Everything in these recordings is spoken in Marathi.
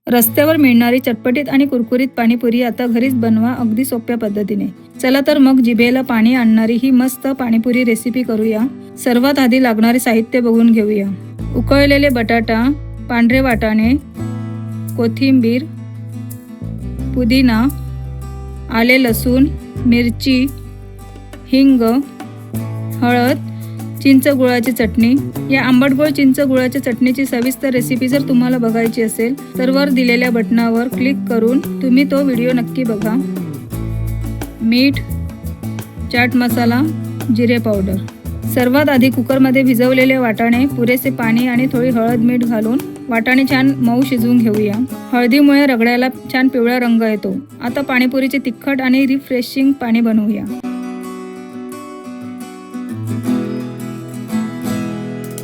रस्त्यावर मिळणारी चटपटीत आणि कुरकुरीत पाणीपुरी आता घरीच बनवा अगदी सोप्या पद्धतीने। चला तर मग जिभेला पाणी आणणारी ही मस्त पाणीपुरी रेसिपी करूया। सर्वात आधी लागणारे साहित्य बघून घेऊया। उकळलेले बटाटा, पांढरे वाटाणे, कोथिंबीर, पुदिना, आले लसूण, मिरची, हिंग, हळद, चिंच गुळाची चटणी। या आंबट गोड चिंच गुळाच्या चटणीची सविस्तर रेसिपी जर तुम्हाला बघायची असेल तर वर दिलेल्या बटनावर क्लिक करून तुम्ही तो व्हिडिओ नक्की बघा। मीठ, चाट मसाला, जिरे पावडर। सर्वात आधी कुकरमध्ये भिजवलेले वाटाणे, पुरेसे पाणी आणि थोडी हळद मीठ घालून वाटाणे छान मऊ शिजवून घेऊया। हळदीमुळे रगड्याला छान पिवळा रंग येतो। आता पाणीपुरीचे तिखट आणि रिफ्रेशिंग पाणी बनवूया।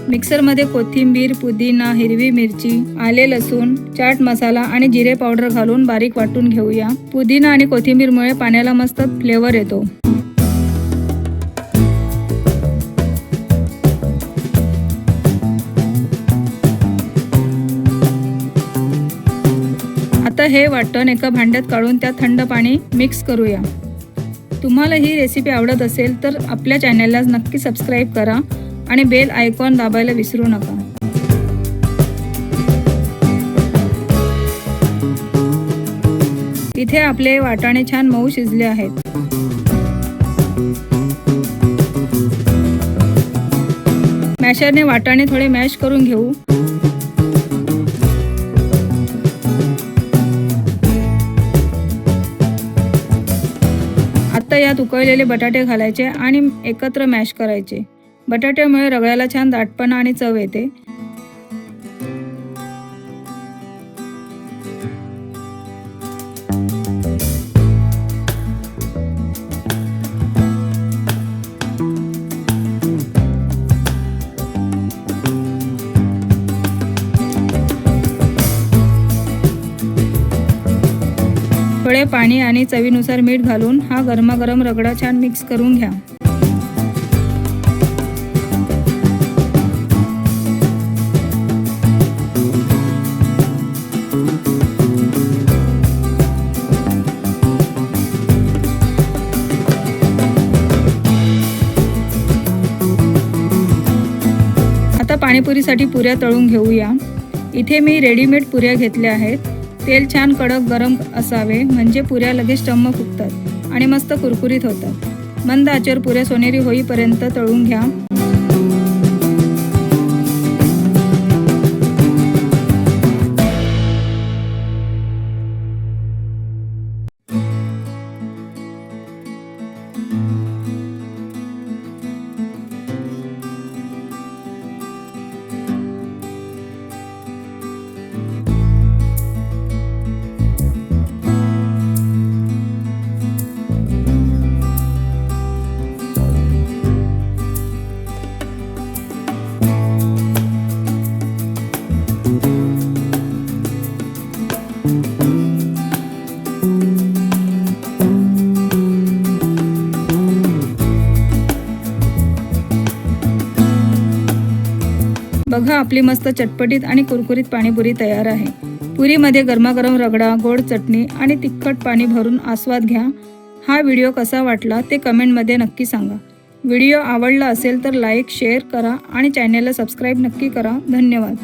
मिक्सरमध्ये कोथिंबीर, पुदिना, हिरवी मिरची, आले लसूण, चाट मसाला आणि जिरे पावडर घालून बारीक वाटून घेऊया। पुदिना आणि कोथिंबीरमुळे पाण्याला मस्त फ्लेवर येतो। आता हे वाटण एका भांड्यात काढून त्यात थंड पाणी मिक्स करूया। तुम्हाला ही रेसिपी आवडत असेल तर आपल्या चॅनलला नक्की सबस्क्राईब करा आणि बेल आयकॉन दाबायला विसरू नका। इथे आपले वाटाणे छान मऊ शिजले आहेत। मॅशरने वाटाणे थोडे मॅश करून घेऊ। आता यात उकळलेले बटाटे घालायचे आणि एकत्र मॅश करायचे। बटाट्यामुळे रगड्याला छान दाटपणा आणि चव येते। थोडे पाणी आणि चवीनुसार मीठ घालून हा गरमागरम रगडा छान मिक्स करून घ्या। आता पाणीपुरीसाठी पुऱ्या तळून घेऊया। इथे मी रेडीमेड पुऱ्या घेतल्या आहेत। तेल छान कडक गरम असावे म्हणजे पुऱ्या लगेच टम्म फुगतात आणि मस्त कुरकुरीत होतात। मंद आचेवर पुऱ्या सोनेरी होईपर्यंत तळून घ्या। बघा आपली मस्त चटपटीत आणि कुरकुरीत पाणीपुरी तयार आहे। पुरीमध्ये गरमागरम रगडा, गोड चटणी आणि तिखट पाणी भरून आस्वाद घ्या। हा व्हिडिओ कसा वाटला ते कमेंटमध्ये नक्की सांगा। व्हिडिओ आवडला असेल तर लाईक, शेअर करा आणि चॅनलला सबस्क्राईब नक्की करा। धन्यवाद।